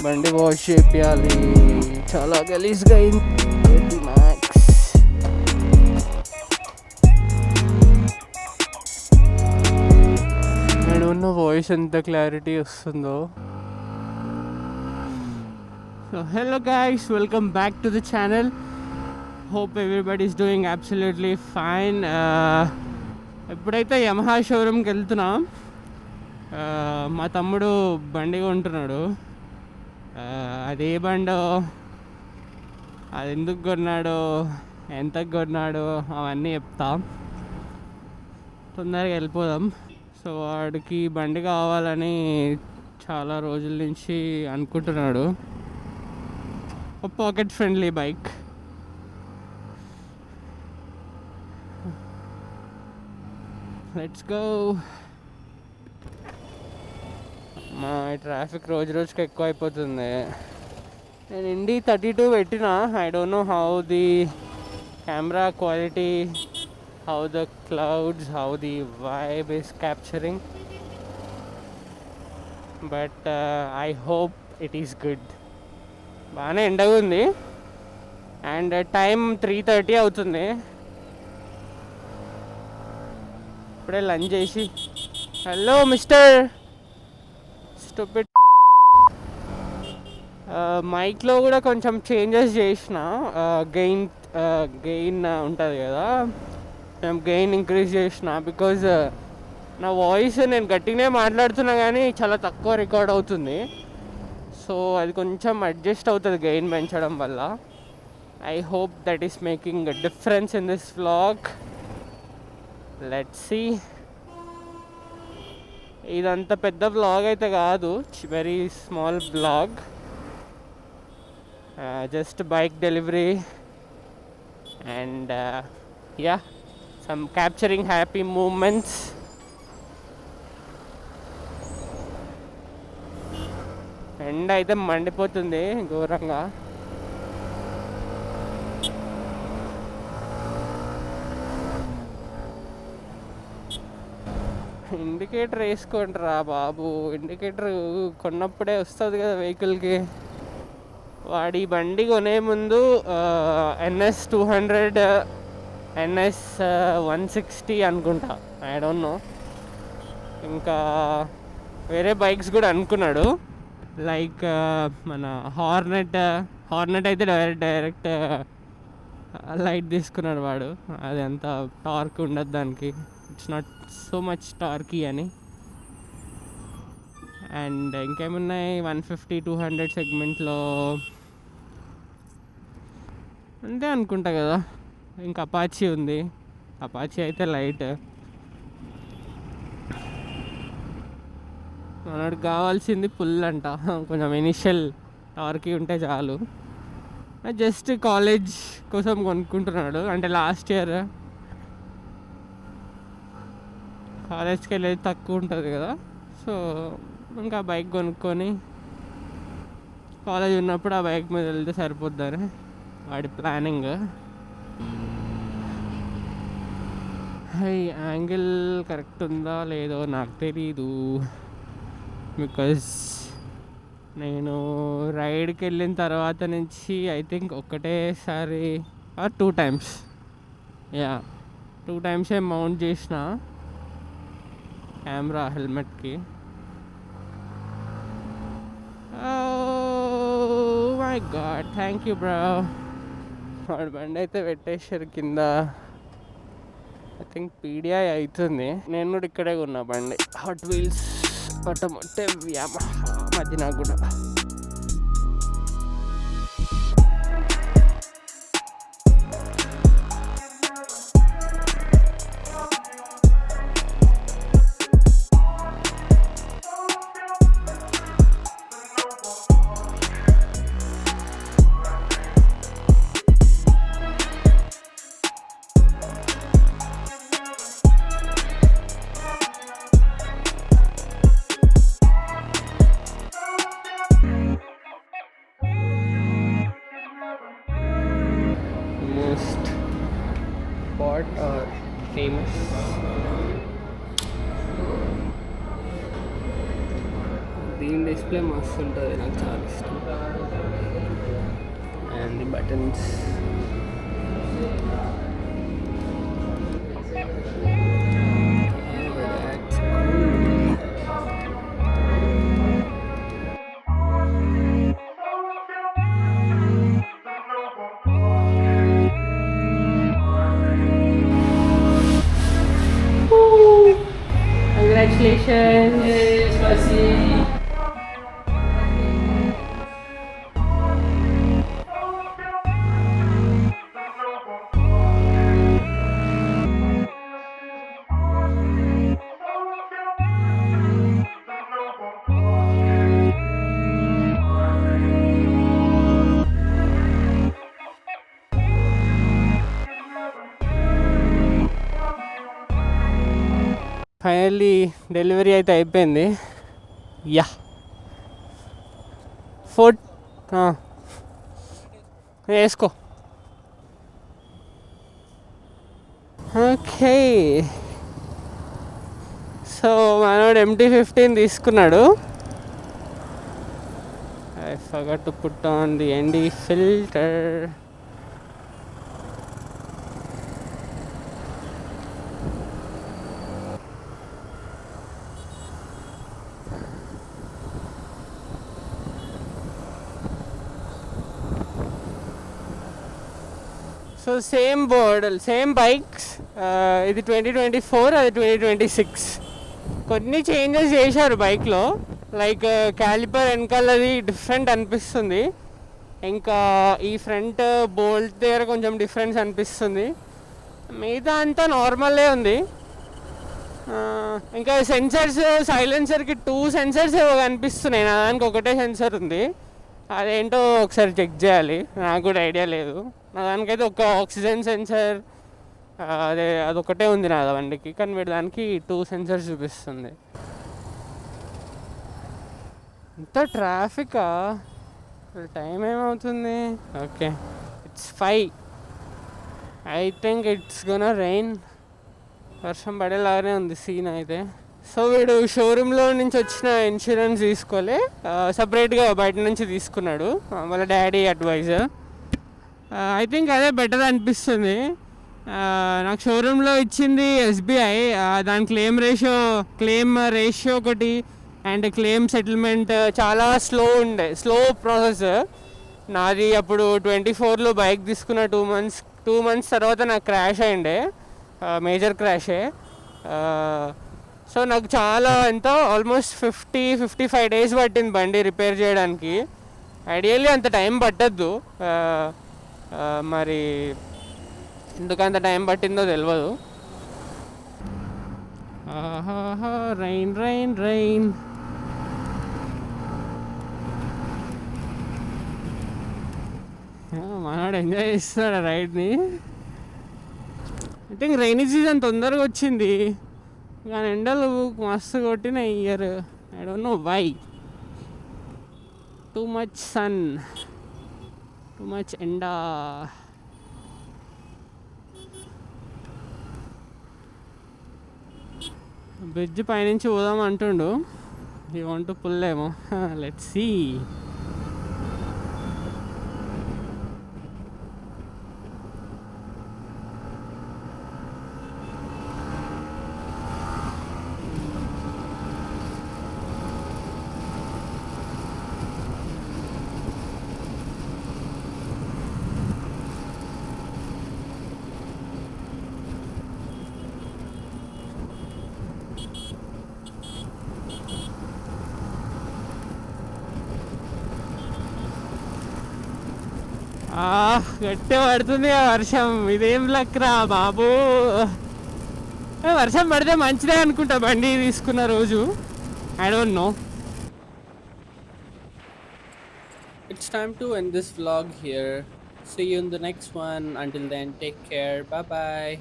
బండి వాష్ చేయాలి, చాలా గలీజ్గా అయింది మ్యాక్స్. నేను ఉన్న వాయిస్ ఎంత క్లారిటీ వస్తుందో. So hello guys, welcome back to the channel. Hope everybody is doing absolutely fine. ఎప్పుడైతే యమహా షోరూమ్కి వెళ్తున్నాం, మా తమ్ముడు బండి కొంటున్నాడు. అదే బండో, అది ఎందుకు కొన్నాడో, ఎంతకు కొన్నాడో అవన్నీ చెప్తాం. తొందరగా వెళ్ళిపోదాం. సో వాడికి బండి కావాలని చాలా రోజుల నుంచి అనుకుంటున్నాడు, ఒక pocket friendly bike. Let's go. మా ట్రాఫిక్ రోజు రోజుకి ఎక్కువ అయిపోతుంది. నేను ఇండి 32 పెట్టినా. I don't know how the camera quality, how the clouds, how the vibe is capturing, but I hope it is good. బాగానే ఎండగా ఉంది అండ్ టైం 3:30 అవుతుంది. ఇప్పుడే లంచ్ చేసి, హలో మిస్టర్ స్టూపిడ్, మైక్లో కూడా కొంచెం చేంజెస్ చేసిన. గెయిన్ ఉంటుంది కదా, నేను గెయిన్ ఇంక్రీజ్ చేసిన. బికాజ్ నా వాయిస్ నేను గట్టిగానే మాట్లాడుతున్నా కానీ చాలా తక్కువ రికార్డ్ అవుతుంది. సో అది కొంచెం అడ్జస్ట్ అవుతుంది గెయిన్ పెంచడం వల్ల. I hope that is making a difference in this vlog. Let's see. ఇదంత పెద్ద వ్లాగ్ అయితే కాదు, very small vlog. Just bike delivery and yeah, some capturing happy moments. ఎండ అయితే మండిపోతుంది ఘోరంగా. ఇండికేటర్ వేసుకోండిరా బాబు. ఇండికేటర్ కొన్నప్పుడే వస్తుంది కదా వెహికల్కి. వాడి బండి కొనే ముందు NS 200, NS 160 అనుకుంటా, ఐ డోంట్ నో. ఇంకా వేరే బైక్స్ కూడా అనుకున్నాడు, లైక్ మన హార్నెట్ అయితే డైరెక్ట్ లైట్ తీసుకున్నాడు వాడు. అది అంత టార్క్ ఉండదు దానికి, ఇట్స్ నాట్ సో మచ్ టార్కీ అని. అండ్ ఇంకేమున్నాయి 150, 200 సెగ్మెంట్లో అంతే అనుకుంటా కదా. ఇంకా అపాచీ ఉంది, అపాచీ అయితే లైట్. మనకు కావాల్సింది ఫుల్ అంట, కొంచెం ఇనిషియల్ టార్కీ ఉంటే చాలు. జస్ట్ కాలేజ్ కోసం కొనుక్కుంటున్నాడు, అంటే లాస్ట్ ఇయర్ కాలేజ్కి వెళ్ళేది తక్కువ ఉంటుంది కదా. సో ఇంకా బైక్ కొనుక్కొని కాలేజ్ ఉన్నప్పుడు ఆ బైక్ మీద వెళ్తే సరిపోద్దని వాడి ప్లానింగ్. యాంగిల్ కరెక్ట్ ఉందా లేదో నాకు తెలీదు, బికాజ్ నేను రైడ్కి వెళ్ళిన తర్వాత నుంచి ఐ థింక్ ఒకటేసారి or 2 times, yeah 2 times mount చేసిన కెమెరా హెల్మెట్కి. Oh my God, thank you bro. వాడు బండి అయితే పెట్టేసారు కింద. ఐ థింక్ PDI అవుతుంది. నేను కూడా ఇక్కడే ఉన్నా బండి, hot wheels automotive Yamaha Madina కూడా. Bought or famous screen display మస్తు ఉంటుంది, నాకు చాలా ఇష్టం. And the buttons. Congratulations. Yes, Pasi. Finally delivery అయితే అయిపోయింది. యా వేసుకో. ఓకే, సో మనోడు MT-15 తీసుకున్నాడు. I forgot to put on the ND filter. So same model, same bikes. ఇది 2024, అది 2026. కొన్ని చేంజెస్ చేశారు బైక్లో. లైక్ క్యాలిపర్ వెనకాలది డిఫరెంట్ అనిపిస్తుంది, ఇంకా ఈ ఫ్రంట్ బోల్ట్ దగ్గర కొంచెం డిఫరెన్స్ అనిపిస్తుంది. మిగతా అంతా నార్మలే ఉంది. ఇంకా సెన్సర్స్, సైలెన్సర్కి 2 సెన్సర్స్ ఏవో కనిపిస్తున్నాయి, నా దానికి ఒకటే సెన్సర్ ఉంది. అదేంటో ఒకసారి చెక్ చేయాలి, నాకు కూడా ఐడియా లేదు. నా దానికైతే ఒక ఆక్సిజన్ సెన్సర్ అదొకటే ఉంది నా బండికి, కానీ వీడి దానికి 2 సెన్సర్స్ చూపిస్తుంది. ఇంత ట్రాఫికా? టైం ఏమవుతుంది? Okay, it's 5. I think it's gonna rain. వర్షం పడేలాగానే ఉంది సీన్ అయితే. సో వీడు షోరూంలో నుంచి వచ్చిన ఇన్సూరెన్స్ తీసుకోలే, సపరేట్గా బయట నుంచి తీసుకున్నాడు, వాళ్ళ డాడీ అడ్వైజర్. ఐ థింక్ అదే బెటర్ అనిపిస్తుంది. నాకు షోరూంలో ఇచ్చింది SBI, దాని క్లెయిమ్ రేషియో ఒకటి అండ్ క్లెయిమ్ సెటిల్మెంట్ చాలా స్లో ప్రాసెస్. నాది అప్పుడు 24లో బైక్ తీసుకున్న 2 మంత్స్ తర్వాత నాకు క్రాష్ అయ్యిండే, మేజర్ క్రాషే. సో నాకు చాలా ఆల్మోస్ట్ 55 డేస్ పట్టింది బండి రిపేర్ చేయడానికి. ఐడియల్లీ అంత టైం పట్టద్దు, మరి ఎందుకు అంత టైం పట్టిందో తెలియదు. Rain rain rain. మనోడు ఎంజాయ్ చేస్తున్నాడు రైడ్ని. ఐ థింక్ రైనీ సీజన్ తొందరగా వచ్చింది, కానీ ఎండలు మస్తు కొట్టిన year. I don't know why. Too much sun, too much ఎండా. బ్రిడ్జ్ పైనుంచి పోదాం అంటుండు, యూ వాంట్ టు పుల్ ఏమో, లెట్స్ సీ. గట్టి పడుతుంది వర్షం, ఇదేం లక్రా బాబు. వర్షం పడితే మంచిదే అనుకుంటా బండి తీసుకున్న రోజు. I don't no. It's time to end this vlog here. See you in the next one. Until then, take care. Bye bye.